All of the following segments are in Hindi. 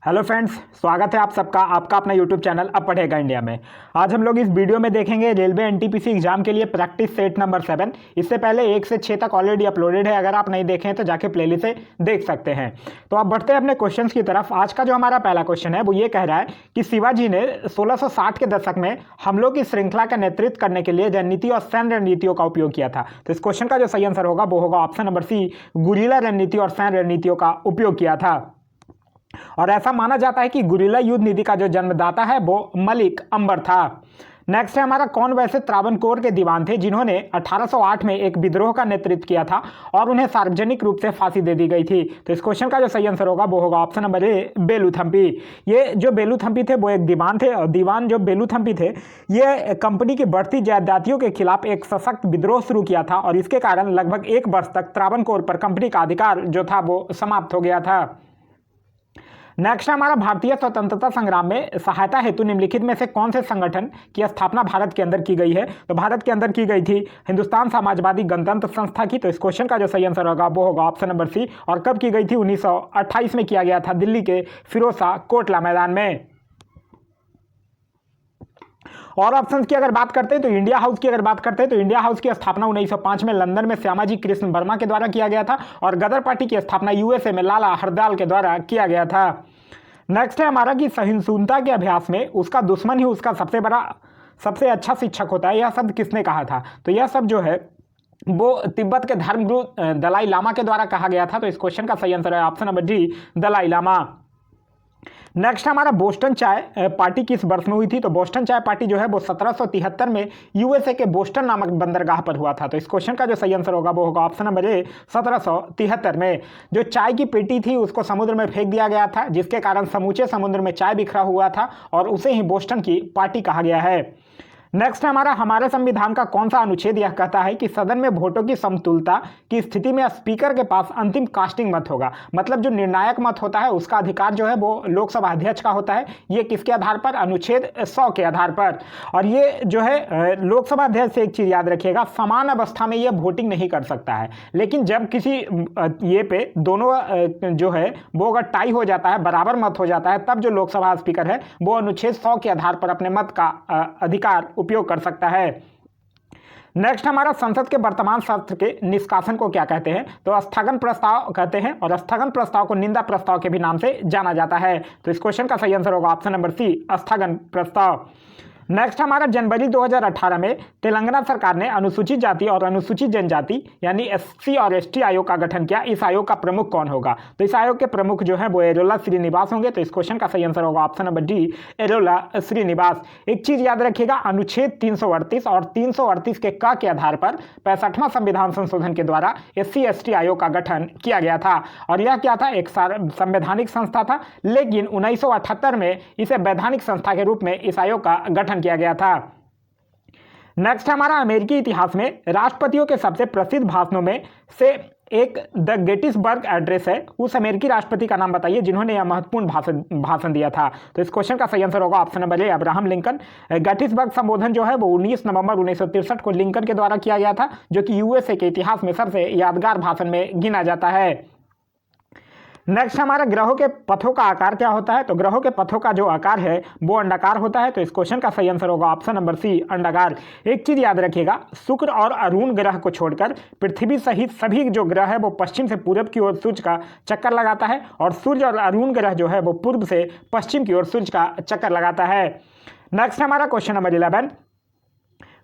हेलो फ्रेंड्स, स्वागत है आप सबका आपका अपना यूट्यूब चैनल अब पढ़ेगा इंडिया में। आज हम लोग इस वीडियो में देखेंगे रेलवे एनटीपीसी एग्जाम के लिए प्रैक्टिस सेट नंबर 7। इससे पहले 1 से 6 तक ऑलरेडी अपलोडेड है, अगर आप नहीं देखें तो जाके प्लेलिस्ट से देख सकते हैं। तो अब बढ़ते हैं अपने क्वेश्चन की तरफ। आज का जो हमारा पहला क्वेश्चन है वो ये कह रहा है कि शिवाजी ने 1660 के दशक में हमलों की श्रृंखला का नेतृत्व करने के लिए रणनीति और सैन्य रणनीतियों का उपयोग किया था। तो इस क्वेश्चन का जो सही आंसर होगा वो होगा ऑप्शन नंबर सी, गुरिल्ला रणनीति और सैन्य रणनीतियों का उपयोग किया था। और ऐसा माना जाता है कि गुरिल्ला युद्ध नीति का जो जन्मदाता है वो मलिक अंबर था। नेक्स्ट है हमारा, कौन वैसे त्रावणकोर के दीवान थे जिन्होंने 1808 में एक विद्रोह का नेतृत्व किया था और उन्हें सार्वजनिक रूप से फांसी दे दी गई थी। तो इस क्वेश्चन का जो सही आंसर होगा वो होगा ऑप्शन नंबर ए, बेलूथम्पी। ये जो बेलूथम्पी थे वो एक दीवान थे और दीवान जो बेलूथम्पी थे ये कंपनी की बढ़ती जायदादियों के खिलाफ एक सशक्त विद्रोह शुरू किया था और इसके कारण लगभग 1 वर्ष तक त्रावणकोर पर कंपनी का अधिकार जो था वो समाप्त हो गया था। नेक्स्ट हमारा, भारतीय स्वतंत्रता संग्राम में सहायता हेतु निम्नलिखित में से कौन से संगठन की स्थापना भारत के अंदर की गई है? तो भारत के अंदर की गई थी हिंदुस्तान समाजवादी गणतंत्र संस्था की। तो इस क्वेश्चन का जो सही आंसर होगा वो होगा ऑप्शन नंबर सी। और कब की गई थी? 1928 में किया गया था, दिल्ली के फिरोज शाह कोटला मैदान में। और ऑप्शंस की अगर बात करते हैं तो इंडिया हाउस की अगर बात करते हैं तो इंडिया हाउस की स्थापना 1905 में लंदन में श्यामाजी कृष्ण वर्मा के द्वारा किया गया था और गदर पार्टी की स्थापना यूएसए में लाला हरदयाल के द्वारा किया गया था। नेक्स्ट है हमारा कि सहिष्णुता के अभ्यास में उसका दुश्मन ही उसका सबसे अच्छा शिक्षक होता है, यह शब्द किसने कहा था? तो यह शब्द जो है वो तिब्बत के धर्मगुरु दलाई लामा के द्वारा कहा गया था। तो इस क्वेश्चन का सही आंसर है option number D, Dalai Lama. Next हमारा, बोस्टन चाय पार्टी किस वर्ष में हुई थी? तो बोस्टन चाय पार्टी जो है वो 1773 में यूएसए के बोस्टन नामक बंदरगाह पर हुआ था। तो इस क्वेश्चन का जो सही आंसर होगा वो होगा ऑप्शन नंबर ए, 1773 में। जो चाय की पेटी थी उसको समुद्र में फेंक दिया गया था जिसके कारण समूचे समुद्र में चाय बिखरा हुआ था और उसे ही बोस्टन की पार्टी कहा गया है। नेक्स्ट हमारे संविधान का कौन सा अनुच्छेद यह कहता है कि सदन में वोटों की समतुलता की स्थिति में स्पीकर के पास अंतिम कास्टिंग मत होगा? मतलब जो निर्णायक मत होता है उसका अधिकार जो है वो लोकसभा अध्यक्ष का होता है। ये किसके आधार पर? अनुच्छेद 100 के आधार पर। और ये जो है लोकसभा अध्यक्ष से एक चीज याद रखिएगा, समान अवस्था में ये वोटिंग नहीं कर सकता है, लेकिन जब किसी ये पे दोनों जो है वो अगर टाई हो जाता है, बराबर मत हो जाता है, तब जो लोकसभा स्पीकर है वो अनुच्छेद 100 के आधार पर अपने मत का अधिकार उपयोग कर सकता है। नेक्स्ट हमारा, संसद के वर्तमान सत्र के निष्कासन को क्या कहते हैं? तो स्थगन प्रस्ताव कहते हैं और स्थगन प्रस्ताव को निंदा प्रस्ताव के भी नाम से जाना जाता है। तो इस क्वेश्चन का सही आंसर होगा ऑप्शन नंबर सी, स्थगन प्रस्ताव। नेक्स्ट हमारा, जनवरी 2018 में तेलंगाना सरकार ने अनुसूचित जाति और अनुसूचित जनजाति यानी एससी और एसटी आयोग का गठन किया। इस आयोग का प्रमुख कौन होगा? तो इस आयोग के प्रमुख जो है वो एरोला श्रीनिवास होंगे। तो इस क्वेश्चन का सही आंसर होगा option number D, Ellora Srinivas. एक चीज याद रखिएगा, अनुच्छेद 338 और 338 के क के आधार पर 65वां संविधान संशोधन के द्वारा एससी एसटी आयोग का गठन किया गया था और यह क्या था? एक संवैधानिक संस्था था, लेकिन 1978 में इसे वैधानिक संस्था के रूप में इस आयोग का गठन किया गया था। नेक्स्ट हमारा, अमेरिकी इतिहास में राष्ट्रपतियों के सबसे प्रसिद्ध भाषणों में से एक द गेटिसबर्ग एड्रेस है। उस अमेरिकी राष्ट्रपति का नाम बताइए जिन्होंने यह महत्वपूर्ण भाषण दिया था। तो इस क्वेश्चन का सही आंसर होगा option number A, Abraham Lincoln. Gettysburg संबोधन जो है वो 19 नवंबर 1963 को लिंकन के द्वारा किया गया था, जो कि यूएसए के इतिहास में सबसे यादगार भाषण में गिना जाता है। नेक्स्ट हमारा, ग्रहों के पथों का आकार क्या होता है? तो ग्रहों के पथों का जो आकार है वो अंडाकार होता है। तो इस क्वेश्चन का सही आंसर होगा ऑप्शन नंबर सी, अंडाकार। एक चीज याद रखिएगा, शुक्र और अरुण ग्रह को छोड़कर पृथ्वी सहित सभी जो ग्रह है वो पश्चिम से पूरब की ओर सूर्य का चक्कर लगाता है और सूर्य और अरुण ग्रह जो है वो पूर्व से पश्चिम की ओर सूर्य का चक्कर लगाता है। नेक्स्ट हमारा क्वेश्चन नंबर 11।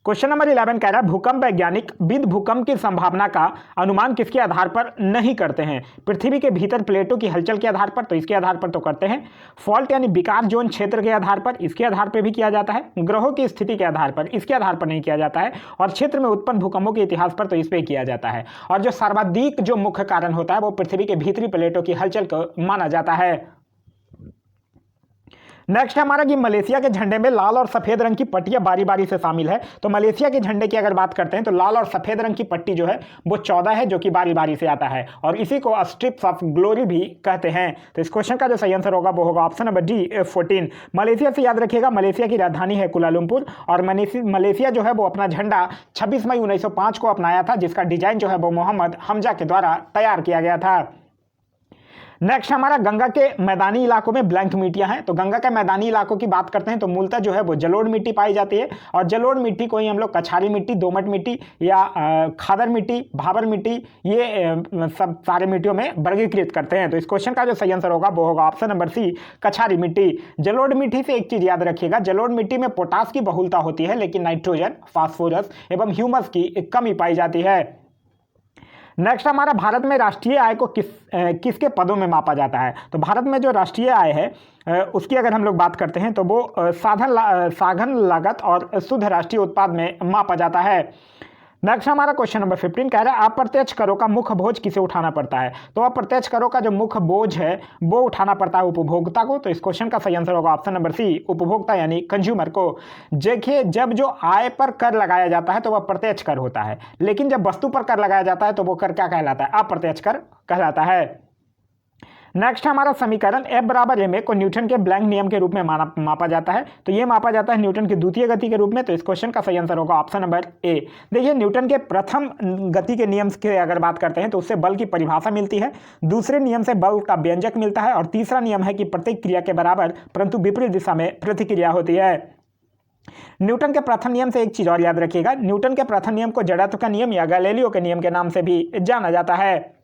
क्वेश्चन नंबर 11 कह रहा है, भूकंप वैज्ञानिक विद भूकंप की संभावना का अनुमान किसके आधार पर नहीं करते हैं? पृथ्वी के भीतर प्लेटों की हलचल के आधार पर? तो इसके आधार पर तो करते हैं। फॉल्ट यानी विकार जोन क्षेत्र के आधार पर? इसके आधार पर भी किया जाता है। ग्रहों की स्थिति के आधार पर? इसके आधार पर नहीं किया जाता है। और क्षेत्र में उत्पन्न भूकंपों के इतिहास पर? तो इस पर किया जाता है। और जो सर्वाधिक जो मुख्य कारण होता है वो पृथ्वी के भीतरी प्लेटों की हलचल को माना जाता है। नेक्स्ट हमारा कि मलेशिया के झंडे में लाल और सफेद रंग की पट्टियां बारी बारी से शामिल है। तो मलेशिया के झंडे की अगर बात करते हैं तो लाल और सफेद रंग की पट्टी जो है वो 14 है, जो कि बारी बारी से आता है और इसी को स्ट्रिप्स ऑफ ग्लोरी भी कहते हैं। तो इस क्वेश्चन का जो सही आंसर होगा वो होगा ऑप्शन नंबर डी, 14। मलेशिया से याद रखिएगा, मलेशिया की राजधानी है कुलालुम्पुर और मलेशिया जो है वो अपना झंडा 26 मई 1905 को अपनाया था, जिसका डिजाइन जो है वो मोहम्मद हमजा के द्वारा तैयार किया गया था। नेक्स्ट हमारा गंगा के मैदानी इलाकों में ब्लैंक मिट्टियां हैं। तो गंगा के मैदानी इलाकों की बात करते हैं तो मूलतः जो है वो जलोढ़ मिट्टी पाई जाती है, और जलोढ़ मिट्टी को ही हम लोग कछारी मिट्टी, दोमट मिट्टी या खादर मिट्टी, भाबर मिट्टी, ये सब सारे मिट्टियों में वर्गीकृत करते हैं। तो इस क्वेश्चन का जो सही आंसर होगा वो होगा ऑप्शन नंबर सी, कछारी मिट्टी। जलोढ़ मिट्टी से एक चीज याद रखिएगा, जलोढ़ मिट्टी में पोटास की बहुलता होती है लेकिन नाइट्रोजन, फास्फोरस एवं ह्यूमस की कमी पाई जाती है। नेक्स्ट हमारा भारत में राष्ट्रीय आय को किसके पदों में मापा जाता है। तो भारत में जो राष्ट्रीय आय है उसकी अगर हम लोग बात करते हैं तो वो साधन लागत और शुद्ध राष्ट्रीय उत्पाद में मापा जाता है। नेक्स्ट हमारा क्वेश्चन नंबर 15 कह रहा है अप्रत्यक्ष करों का मुख्य बोझ किसे उठाना पड़ता है। तो अप्रत्यक्ष करों का जो मुख्य बोझ है वो उठाना पड़ता है उपभोक्ता को। तो इस क्वेश्चन का सही आंसर होगा ऑप्शन नंबर सी, उपभोक्ता यानी कंज्यूमर को। देखिए, जब जो आय पर कर लगाया जाता है तो वह प्रत्यक्ष कर होता है, लेकिन जब वस्तु पर कर लगाया जाता है तो वो कर क्या कहलाता है, अप्रत्यक्ष कर कहलाता है। नेक्स्ट हमारा समीकरण F बराबर ma को न्यूटन के ब्लैंक नियम के रूप में मापा जाता है। तो ये मापा जाता है न्यूटन की द्वितीय गति के रूप में। तो इस क्वेश्चन का सही आंसर होगा ऑप्शन नंबर ए। देखिए, न्यूटन के प्रथम गति के नियम की अगर बात करते हैं तो उससे बल की परिभाषा मिलती है, दूसरे नियम से बल का व्यंजक मिलता है, और तीसरा नियम है कि प्रत्येक क्रिया के बराबर परंतु विपरीत दिशा में प्रतिक्रिया होती है। न्यूटन के प्रथम नियम से एक चीज और याद रखिएगा, न्यूटन के प्रथम नियम को जड़त्व का नियम या गैलीलियो के नियम के नाम से भी जाना जाता है।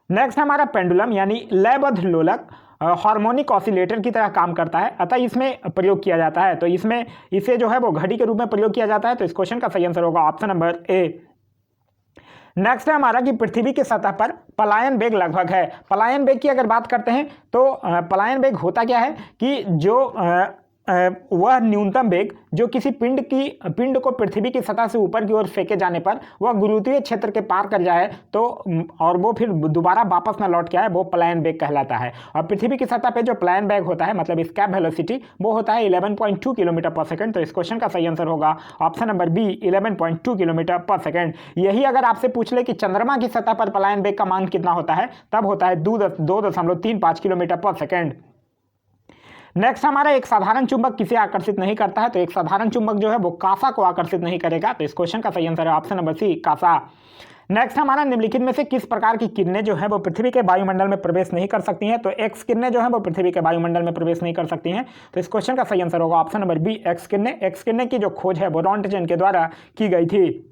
नेक्स्ट हमारा पेंडुलम यानी लयबद्ध लोलक हार्मोनिक ऑसिलेटर की तरह काम करता है, अतः इसमें प्रयोग किया जाता है। तो इसमें इसे जो है वो घड़ी के रूप में प्रयोग किया जाता है। तो इस क्वेश्चन का सही आंसर होगा ऑप्शन नंबर ए। नेक्स्ट है हमारा कि पृथ्वी की सतह पर पलायन वेग लगभग है। पलायन वेग की अगर बात करते हैं तो पलायन वेग होता क्या है कि जो वह न्यूनतम वेग जो किसी पिंड को पृथ्वी की सतह से ऊपर की ओर फेंके जाने पर वह गुरुत्वीय क्षेत्र के पार कर जाए तो और वो फिर दोबारा वापस न लौट के आए, वो पलायन वेग कहलाता है। और पृथ्वी की सतह पे जो पलायन वेग होता है मतलब एस्केप वेलोसिटी वो होता है 11.2 किलोमीटर पर सेकंड। तो इस क्वेश्चन का सही आंसर होगा ऑप्शन नंबर बी, 11.2 किलोमीटर पर सेकंड। यही अगर आपसे पूछ ले कि चंद्रमा की सतह पर पलायन वेग का मान कितना होता है, तब होता है 2.35 किलोमीटर पर सेकंड। नेक्स्ट हमारा एक साधारण चुंबक किसे आकर्षित नहीं करता है। तो एक साधारण चुंबक जो है वो कासा को आकर्षित नहीं करेगा। तो इस क्वेश्चन का सही आंसर है ऑप्शन नंबर सी, कासा। नेक्स्ट हमारा निम्नलिखित में से किस प्रकार की किरणें जो है वो पृथ्वी के वायुमंडल में प्रवेश नहीं कर सकती हैं। तो एक्स किरणें जो है वो पृथ्वी के वायुमंडल में प्रवेश नहीं कर सकती हैं। तो इस क्वेश्चन का सही आंसर होगा ऑप्शन नंबर बी, एक्स किरणें। एक्स किरणें की जो खोज है वो रॉन्टजेन के द्वारा की गई थी।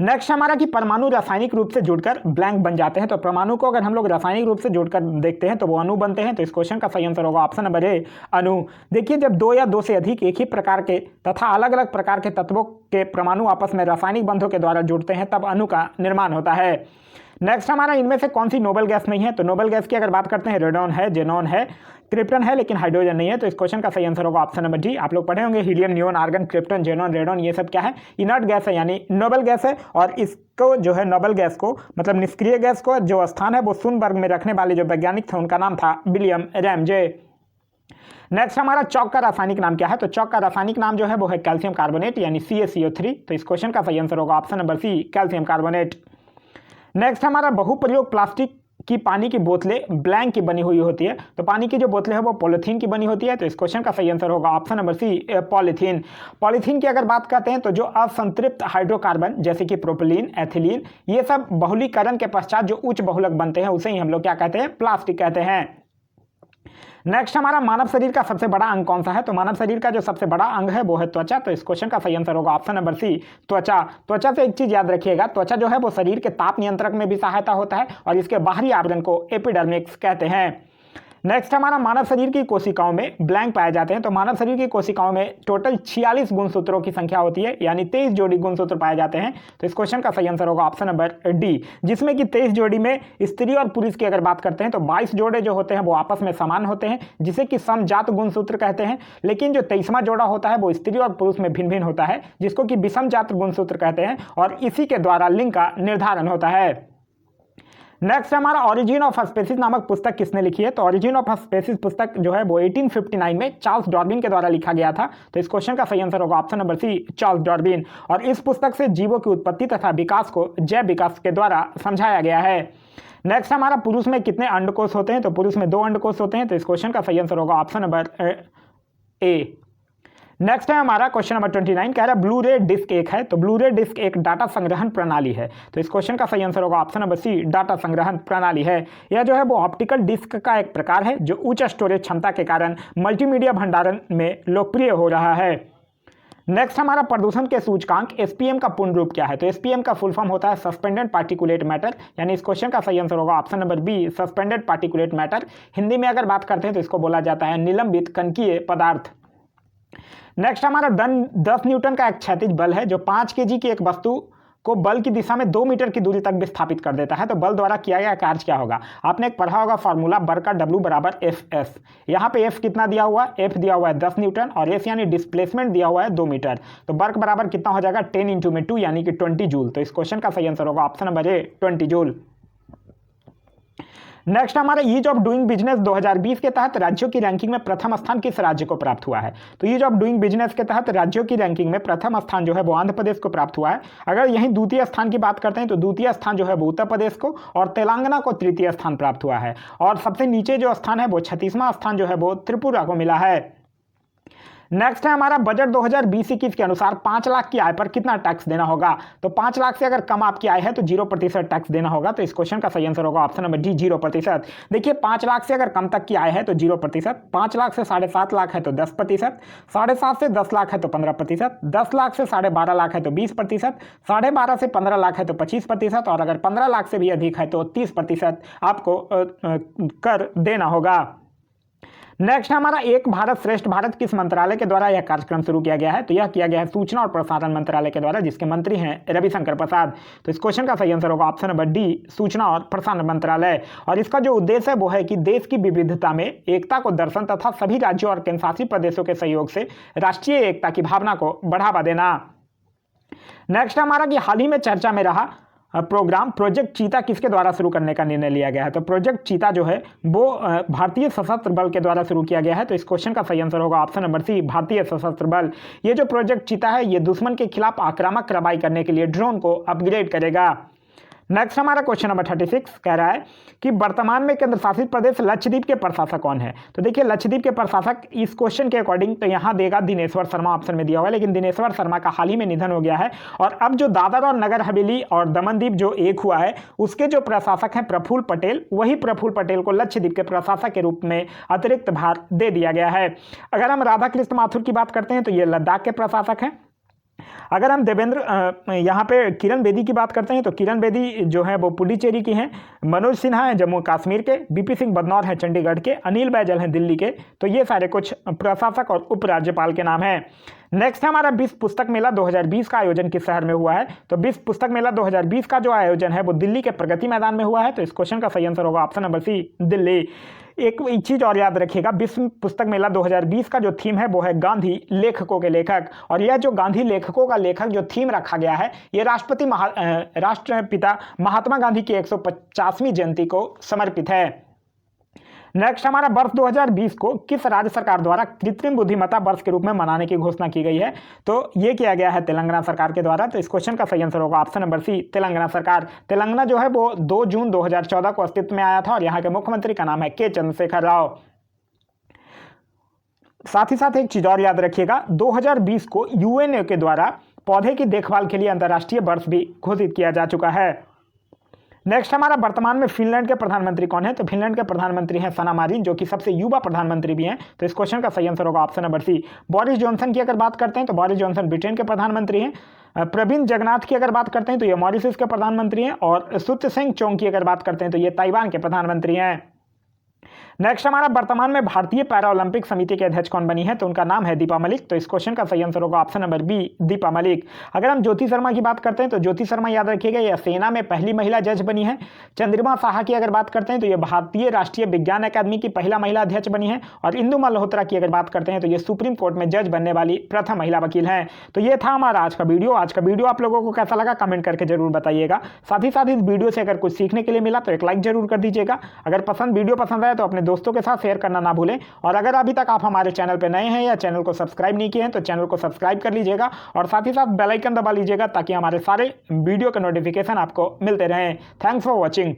नेक्स्ट हमारा कि परमाणु रासायनिक रूप से जुड़कर ब्लैंक बन जाते हैं। तो परमाणु को अगर हम लोग रासायनिक रूप से जोड़कर देखते हैं तो वो अणु बनते हैं। तो इस क्वेश्चन का सही आंसर होगा ऑप्शन नंबर ए, अणु। देखिए, जब दो या दो से अधिक एक ही प्रकार के तथा अलग अलग प्रकार के तत्वों के परमाणु आपस में रासायनिक बंधों के द्वारा जुड़ते हैं तब अणु का निर्माण होता है। नेक्स्ट हमारा इनमें से कौन सी नोबल गैस नहीं है। तो नोबल गैस की अगर बात करते हैं रेडॉन है, जेनॉन है, क्रिप्टन है, लेकिन हाइड्रोजन नहीं है। तो इस क्वेश्चन का सही आंसर होगा ऑप्शन नंबर डी। आप लोग पढ़े होंगे helium, neon, argon, krypton, xenon, radon, ये सब क्या है, इनर्ट गैस है यानी नोबल गैस है। और इसको जो है नोबल गैस को मतलब निष्क्रिय गैस को जो स्थान है वो सुनबर्ग में रखने वाले जो वैज्ञानिक थे उनका नाम था विलियम रैमजे। नेक्स्ट हमारा चौक का रासायनिक नाम क्या है। तो चौक का रासायनिक नाम जो है वो है कैल्शियम कार्बोनेट यानी CaCO3। तो इस क्वेश्चन का सही आंसर होगा option number C, calcium carbonate. Next हमारा बहुप्रयोग प्लास्टिक की पानी की बोतलें ब्लैंक की बनी हुई होती है। तो पानी की जो बोतलें है वो पॉलीथीन की बनी होती है। तो इस क्वेश्चन का सही आंसर होगा option number C, polythene. Polythene की अगर बात करते हैं तो जो असंतृप्त हाइड्रोकार्बन जैसे कि प्रोपिलीन, एथिलीन, ये सब बहुलीकरण के पश्चात जो उच्च बहुलक बनते हैं उसे ही हम लोग क्या कहते हैं, प्लास्टिक कहते हैं। नेक्स्ट हमारा मानव शरीर का सबसे बड़ा अंग कौन सा है। तो मानव शरीर का जो सबसे बड़ा अंग है वो है त्वचा। तो इस क्वेश्चन का सही आंसर होगा ऑप्शन नंबर सी, त्वचा। त्वचा से एक चीज याद रखिएगा, त्वचा जो है वो शरीर के ताप नियंत्रक में भी सहायता होता है और इसके बाहरी आवरण को एपिडर्मिस कहते हैं। नेक्स्ट हमारा मानव शरीर की कोशिकाओं में ब्लैंक पाए जाते हैं। तो मानव शरीर की कोशिकाओं में टोटल 46 गुणसूत्रों की संख्या होती है यानी 23 जोड़ी गुणसूत्र पाए जाते हैं। तो इस क्वेश्चन का सही आंसर होगा ऑप्शन नंबर डी, जिसमें कि 23 जोड़ी में स्त्री और पुरुष की अगर बात करते हैं तो 22 जोड़े जो होते हैं वो आपस में समान होते हैं जिसे कि समजात गुणसूत्र कहते हैं। लेकिन जो 23वां जोड़ा होता है वो स्त्री और पुरुष में भिन्न भिन्न होता है जिसको कि विषमजात गुणसूत्र कहते हैं और इसी के द्वारा लिंग का निर्धारण होता है। नेक्स्ट हमारा ऑरिजिन ऑफ स्पेसीज नामक पुस्तक किसने लिखी है। तो ऑरिजिन ऑफ स्पेसीज पुस्तक जो है वो 1859 में चार्ल्स डार्विन के द्वारा लिखा गया था। तो इस क्वेश्चन का सही आंसर होगा option number C, Charles Darwin. और इस पुस्तक से जीवों की उत्पत्ति तथा विकास को जैव विकास के द्वारा समझाया गया है। नेक्स्ट हमारा पुरुष में कितने अंडकोश होते हैं। तो पुरुष में 2 अंडकोश होते हैं। तो इस क्वेश्चन का सही आंसर होगा ऑप्शन नंबर ए। नेक्स्ट है हमारा क्वेश्चन नंबर 29, कह रहा है ब्लू रे डिस्क एक है, तो ब्लू रे डिस्क एक डाटा संग्रहण प्रणाली है। तो इस क्वेश्चन का सही आंसर होगा ऑप्शन नंबर सी, डाटा संग्रहण प्रणाली है। यह जो है वो ऑप्टिकल डिस्क का एक प्रकार है जो उच्च स्टोरेज क्षमता के कारण मल्टीमीडिया भंडारण में लोकप्रिय हो रहा है। नेक्स्ट हमारा प्रदूषण के सूचकांक एसपीएम का पूर्ण रूप क्या है? तो एसपीएम का फुल फॉर्म होता है सस्पेंडेड पार्टिकुलेट मैटर, यानी इस क्वेश्चन का सही आंसर होगा option number B, suspended particulate matter. Hindi में अगर बात करते हैं तो इसको बोला जाता है निलंबित कणकीय पदार्थ। नेक्स्ट हमारा 10 न्यूटन का एक क्षैतिज बल है जो 5 केजी की एक वस्तु को बल की दिशा में 2 मीटर की दूरी तक विस्थापित कर देता है। तो बल द्वारा किया गया कार्य क्या होगा? आपने एक पढ़ा होगा फॉर्मूला, बर का W बराबर एफ एस। यहाँ पे एफ कितना दिया हुआ है? एफ दिया हुआ है 10 न्यूटन और एस यानी डिस्प्लेसमेंट दिया हुआ है 2 मीटर। तो बर्क बराबर कितना हो जाएगा? 10 इंटू में 2 यानी कि 20 जूल। तो इस क्वेश्चन का सही आंसर होगा option number A, 20 joule. Next हमारा ईज ऑफ डूइंग बिजनेस 2020 के तहत राज्यों की रैंकिंग में प्रथम स्थान किस राज्य को प्राप्त हुआ है? तो ईज ऑफ डूइंग बिजनेस के तहत राज्यों की रैंकिंग में प्रथम स्थान जो है वो आंध्र प्रदेश को प्राप्त हुआ है। अगर यहीं द्वितीय स्थान की बात करते हैं तो द्वितीय स्थान जो है वो उत्तर प्रदेश को और तेलंगाना को तृतीय स्थान प्राप्त हुआ है। और सबसे नीचे जो स्थान है वो 36वां स्थान जो है वो त्रिपुरा को मिला है। नेक्स्ट है हमारा बजट 2020-21 के अनुसार 5 लाख की आय पर कितना टैक्स देना होगा? तो 5 लाख से अगर कम आपकी आय है तो 0% टैक्स देना होगा। तो इस क्वेश्चन का सही आंसर होगा ऑप्शन नंबर डी, 0%। देखिए 5 लाख से अगर कम तक की आय है तो 0%, 5 लाख से 7.5 लाख है तो 10%, 7.5 से 10 लाख है तो 15%, 10 लाख से 12.5 लाख है तो 20%, 12.5 से 15 लाख है तो 25% और अगर 15 लाख से भी अधिक है तो 30% आपको कर देना होगा। नेक्स्ट हमारा एक भारत श्रेष्ठ भारत किस मंत्रालय के द्वारा यह कार्यक्रम शुरू किया गया है? तो यह किया गया है सूचना और प्रसारण मंत्रालय के द्वारा, जिसके मंत्री हैं रविशंकर प्रसाद। तो इस क्वेश्चन का सही आंसर होगा ऑप्शन नंबर डी, सूचना और प्रसारण मंत्रालय। और इसका जो उद्देश्य है वो है कि देश की विविधता में एकता को दर्शन तथा सभी राज्यों और केंद्रशासित प्रदेशों के सहयोग से राष्ट्रीय एकता की भावना को बढ़ावा देना। नेक्स्ट हमारा कि हाल ही में चर्चा में रहा प्रोग्राम प्रोजेक्ट चीता किसके द्वारा शुरू करने का निर्णय लिया गया है? तो प्रोजेक्ट चीता जो है वो भारतीय सशस्त्र बल के द्वारा शुरू किया गया है। तो इस क्वेश्चन का सही आंसर होगा ऑप्शन नंबर सी, भारतीय सशस्त्र बल। ये जो प्रोजेक्ट चीता है ये दुश्मन के खिलाफ आक्रामक कार्रवाई करने के लिए ड्रोन को अपग्रेड करेगा। नेक्स्ट हमारा क्वेश्चन नंबर 36 कह रहा है कि वर्तमान में केंद्र शासित प्रदेश लक्षद्वीप के प्रशासक कौन है? तो देखिए लक्षद्वीप के प्रशासक इस क्वेश्चन के अकॉर्डिंग तो यहाँ देगा दिनेश्वर शर्मा, ऑप्शन में दिया हुआ है, लेकिन दिनेश्वर शर्मा का हाल ही में निधन हो गया है। और अब जो दादर और नगर हवेली और दमन-दीव जो एक हुआ है उसके जो प्रशासक हैं प्रफुल्ल पटेल, वही प्रफुल्ल पटेल को लक्षद्वीप के प्रशासक के रूप में अतिरिक्त भार दे दिया गया है। अगर हम राधा कृष्ण माथुर की बात करते हैं तो ये लद्दाख के प्रशासक हैं। अगर हम देवेंद्र यहाँ पे किरण बेदी की बात करते हैं तो किरण बेदी जो है वो पुडुचेरी की हैं, मनोज सिन्हा हैं जम्मू कश्मीर के, बीपी सिंह बदनौर हैं चंडीगढ़ के, अनिल बैजल हैं दिल्ली के। तो ये सारे कुछ प्रशासक और उपराज्यपाल के नाम हैं। नेक्स्ट हमारा विश्व पुस्तक मेला 2020 का आयोजन किस शहर में हुआ है? तो विश्व पुस्तक मेला 2020 का जो आयोजन है वो दिल्ली के प्रगति मैदान में हुआ है। तो इस क्वेश्चन का सही आंसर होगा ऑप्शन नंबर सी, दिल्ली। एक चीज और याद रखिएगा, विश्व पुस्तक मेला 2020 का जो थीम है वो है गांधी लेखकों के लेखक। और यह जो गांधी लेखकों का लेखक जो थीम रखा गया है ये राष्ट्रपिता महात्मा गांधी की 150वीं जयंती को समर्पित है। नेक्स्ट हमारा वर्ष 2020 को किस राज्य सरकार द्वारा कृत्रिम बुद्धिमत्ता वर्ष के रूप में मनाने की घोषणा की गई है? तो ये किया गया है तेलंगाना सरकार के द्वारा। तो इस क्वेश्चन का सही आंसर होगा ऑप्शन नंबर सी, तेलंगाना सरकार। तेलंगाना जो है वो 2 जून 2014 को अस्तित्व में आया था और यहाँ के मुख्यमंत्री का नाम है के चंद्रशेखर राव। साथ ही साथ एक चीज और याद रखिएगा, 2020 को यूएनओ के द्वारा पौधे की देखभाल के लिए अंतर्राष्ट्रीय वर्ष भी घोषित किया जा चुका है। नेक्स्ट हमारा वर्तमान में फिनलैंड के प्रधानमंत्री कौन है? तो फिनलैंड के प्रधानमंत्री हैं सना मारिन, जो कि सबसे युवा प्रधानमंत्री भी हैं। तो इस क्वेश्चन का सही आंसर होगा option number C. Boris Johnson की अगर बात करते हैं तो बोरिस जॉनसन ब्रिटेन के प्रधानमंत्री हैं। प्रविंद जगन्नाथ की अगर बात करते हैं तो ये मॉरिशस के प्रधानमंत्री हैं। और सुत सेंग चोंग की अगर बात करते हैं तो ये ताइवान के प्रधानमंत्री हैं। नेक्स्ट हमारा वर्तमान में भारतीय पैरा ओलंपिक समिति के अध्यक्ष कौन बनी है? तो उनका नाम है दीपा मलिक। तो इस क्वेश्चन का सही आंसर होगा option number B, Deepa Malik. अगर हम ज्योति शर्मा की बात करते हैं तो ज्योति शर्मा याद रखिएगा यह सेना में पहली महिला जज बनी है। चंद्रिमा साहा की अगर बात करते हैं तो ये भारतीय राष्ट्रीय विज्ञान अकादमी की पहला महिला अध्यक्ष बनी है। और इंदु मल्होत्रा की अगर बात करते हैं तो ये सुप्रीम कोर्ट में जज बनने वाली प्रथम महिला वकील हैं। तो ये था हमारा आज का वीडियो। आज का वीडियो आप लोगों को कैसा लगा कमेंट करके जरूर बताइएगा। साथ ही साथ इस वीडियो से अगर कुछ सीखने के लिए मिला तो एक लाइक जरूर कर दीजिएगा। अगर वीडियो पसंद आए तो अपने दोस्तों के साथ शेयर करना ना भूलें। और अगर अभी तक आप हमारे चैनल पर नए हैं या चैनल को सब्सक्राइब नहीं किए हैं तो चैनल को सब्सक्राइब कर लीजिएगा और साथ ही साथ बेल आइकन दबा लीजिएगा ताकि हमारे सारे वीडियो के नोटिफिकेशन आपको मिलते रहें। Thanks for watching.